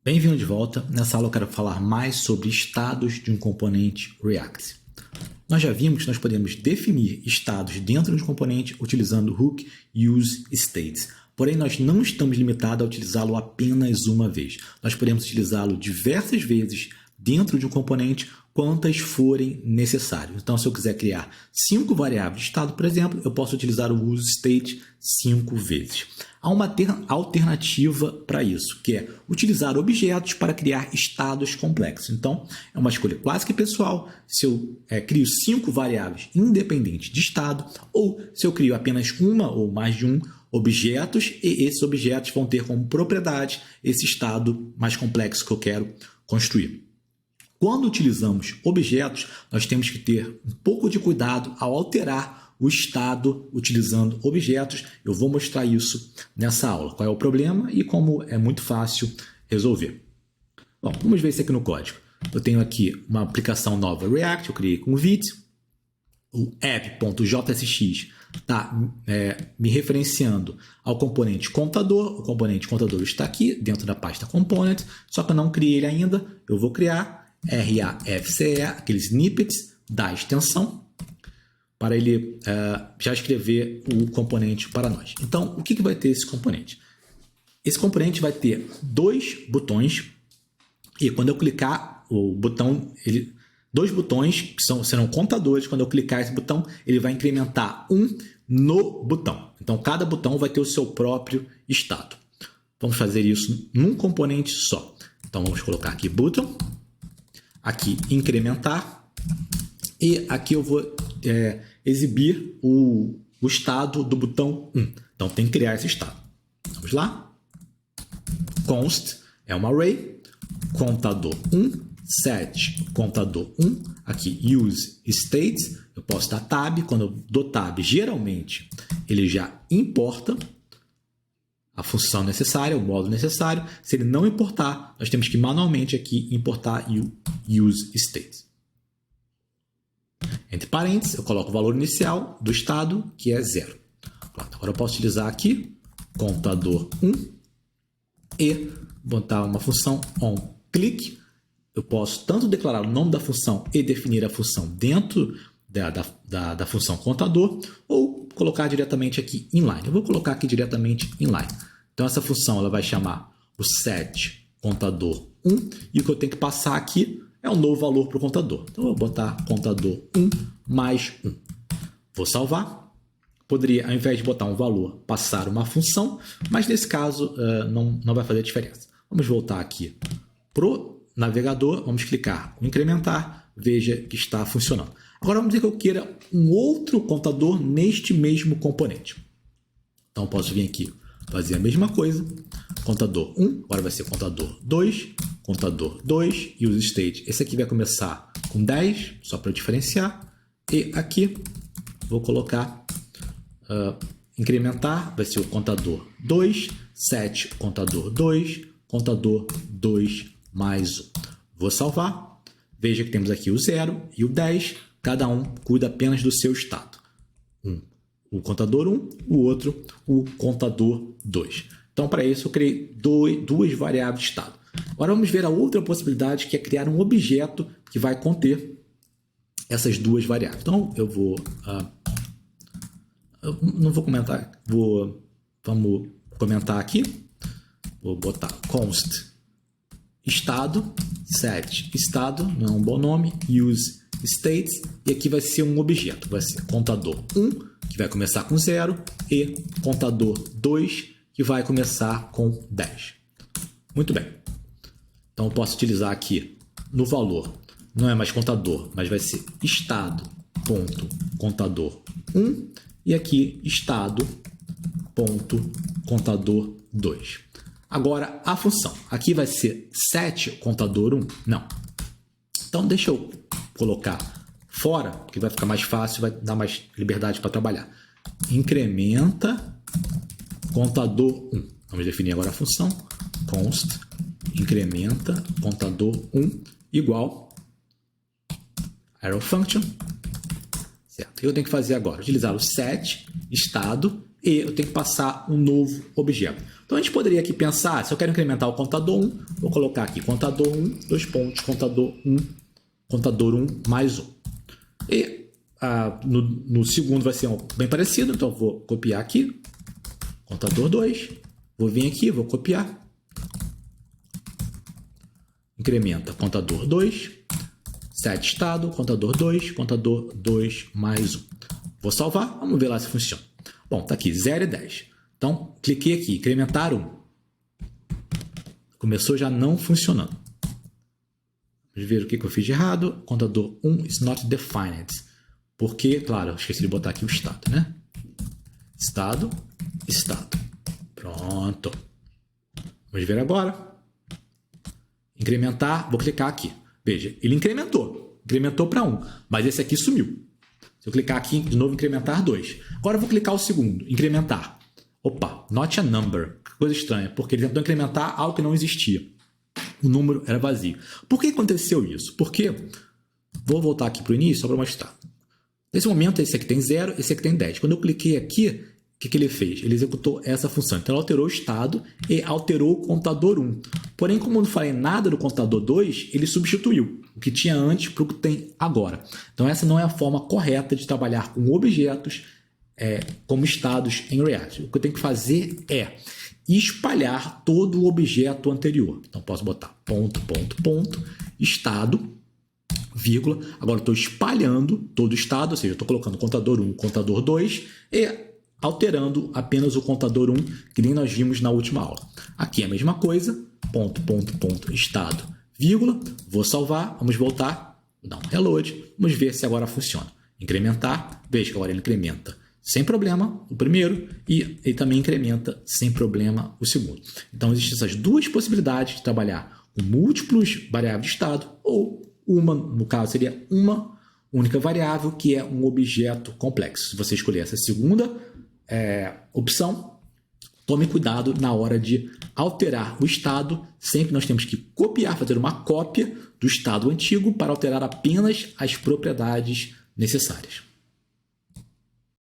Bem-vindo de volta. Nessa aula eu quero falar mais sobre estados de um componente React. Nós já vimos que nós podemos definir estados dentro de um componente utilizando o hook useStates. Porém, nós não estamos limitados a utilizá-lo apenas uma vez. Nós podemos utilizá-lo diversas vezes dentro de um componente, quantas forem necessárias. Então, se eu quiser criar 5 variáveis de estado, por exemplo, eu posso utilizar o useState 5 vezes. Há uma alternativa para isso, que é utilizar objetos para criar estados complexos. Então, é uma escolha quase que pessoal se eu crio 5 variáveis independentes de estado ou se eu crio apenas uma ou mais de objetos e esses objetos vão ter como propriedade esse estado mais complexo que eu quero construir. Quando utilizamos objetos, nós temos que ter um pouco de cuidado ao alterar o estado utilizando objetos. Eu vou mostrar isso nessa aula. Qual é o problema e como é muito fácil resolver. Bom, vamos ver isso aqui no código. Eu tenho aqui uma aplicação nova React, eu criei com o Vite. O app.jsx está me referenciando ao componente contador. O componente contador está aqui dentro da pasta component, só que eu não criei ele ainda. Eu vou criar RAFCE, aqueles snippets da extensão, para ele já escrever o componente para nós. Então, o que vai ter esse componente? Esse componente vai ter 2 botões e quando eu clicar o botão, 2 botões que serão contadores. Quando eu clicar esse botão, ele vai incrementar 1 no botão. Então, cada botão vai ter o seu próprio estado. Vamos fazer isso num componente só. Então, vamos colocar aqui button, aqui incrementar e aqui eu vou exibir o estado do botão 1. Então, tem que criar esse estado. Vamos lá. Const é uma array, contador 1, set contador 1, aqui useStates, eu posso dar tab. Quando eu dou tab, geralmente ele já importa a função necessária, o módulo necessário. Se ele não importar, nós temos que manualmente aqui importar o useStates. Entre parênteses, eu coloco o valor inicial do estado, que é 0. Pronto, agora eu posso utilizar aqui contador 1 e botar uma função onClick. Eu posso tanto declarar o nome da função e definir a função dentro da função contador ou colocar diretamente aqui inline. Eu vou colocar aqui diretamente inline. Então, essa função ela vai chamar o set contador 1 e o que eu tenho que passar aqui é um novo valor para o contador. Então, eu vou botar contador 1 mais 1. Vou salvar. Poderia, ao invés de botar um valor, passar uma função, mas nesse caso não vai fazer diferença. Vamos voltar aqui para o navegador, vamos clicar em incrementar, veja que está funcionando. Agora vamos dizer que eu queira um outro contador neste mesmo componente. Então posso vir aqui, fazer a mesma coisa, contador 1, agora vai ser contador 2 e o useState. Esse aqui vai começar com 10, só para diferenciar, e aqui vou colocar incrementar, vai ser o contador 2, set contador 2 mais 1. Vou salvar. Veja que temos aqui o 0 e o 10. Cada um cuida apenas do seu estado. O contador 1, o outro, o contador 2. Então, para isso, eu criei 2 variáveis de estado. Agora, vamos ver a outra possibilidade, que é criar um objeto que vai conter essas 2 variáveis. Então, eu vou... eu não vou comentar. Vamos comentar aqui. Vou botar const estado, set estado, não é um bom nome, useStates, e aqui vai ser um objeto, vai ser contador 1, que vai começar com 0, e contador 2, que vai começar com 10. Muito bem. Então, eu posso utilizar aqui no valor, não é mais contador, mas vai ser estado.contador 1, e aqui estado.contador 2. Agora, a função. Aqui vai ser set contador 1? Não. Então, deixa eu colocar fora, porque vai ficar mais fácil, vai dar mais liberdade para trabalhar. Incrementa contador 1. Vamos definir agora a função. Const incrementa contador 1 igual arrow function. Certo. O que eu tenho que fazer agora? Utilizar o set estado e eu tenho que passar um novo objeto. Então a gente poderia aqui pensar, se eu quero incrementar o contador 1, vou colocar aqui contador 1, contador 1 mais 1. E no segundo vai ser bem parecido, então eu vou copiar aqui, contador 2, vou vir aqui, vou copiar, incrementa contador 2, set estado, contador 2 mais 1. Vou salvar, vamos ver lá se funciona. Bom, tá aqui 0 e 10. Então, cliquei aqui, incrementar 1. Começou já não funcionando. Vamos ver o que eu fiz de errado. Contador 1 is not defined. Porque, claro, eu esqueci de botar aqui o estado, né? Estado. Pronto. Vamos ver agora. Incrementar, vou clicar aqui. Veja, ele incrementou para 1, mas esse aqui sumiu. Se eu clicar aqui, de novo, incrementar 2. Agora eu vou clicar o segundo, incrementar. Opa, not a number. Que coisa estranha, porque ele tentou incrementar algo que não existia. O número era vazio. Por que aconteceu isso? Porque, vou voltar aqui para o início só para mostrar. Nesse momento, esse aqui tem 0, esse aqui tem 10. Quando eu cliquei aqui, o que ele fez? Ele executou essa função. Então, ele alterou o estado e alterou o contador 1. Porém, como eu não falei nada do contador 2, ele substituiu o que tinha antes para o que tem agora. Então, essa não é a forma correta de trabalhar com objetos como estados em React. O que eu tenho que fazer é espalhar todo o objeto anterior. Então, posso botar ponto, estado, vírgula. Agora, eu estou espalhando todo o estado, ou seja, eu estou colocando contador 1, contador 2 e alterando apenas o contador 1, que nem nós vimos na última aula. Aqui é a mesma coisa, ponto, estado, vírgula, vou salvar, vamos voltar, vou dar um reload, vamos ver se agora funciona. Incrementar, veja que agora ele incrementa sem problema o primeiro e ele também incrementa sem problema o segundo. Então, existem essas duas possibilidades de trabalhar com múltiplos variáveis de estado ou uma, no caso, seria uma única variável que é um objeto complexo. Se você escolher essa segunda opção, tome cuidado na hora de alterar o estado. Sempre nós temos que copiar, fazer uma cópia do estado antigo para alterar apenas as propriedades necessárias.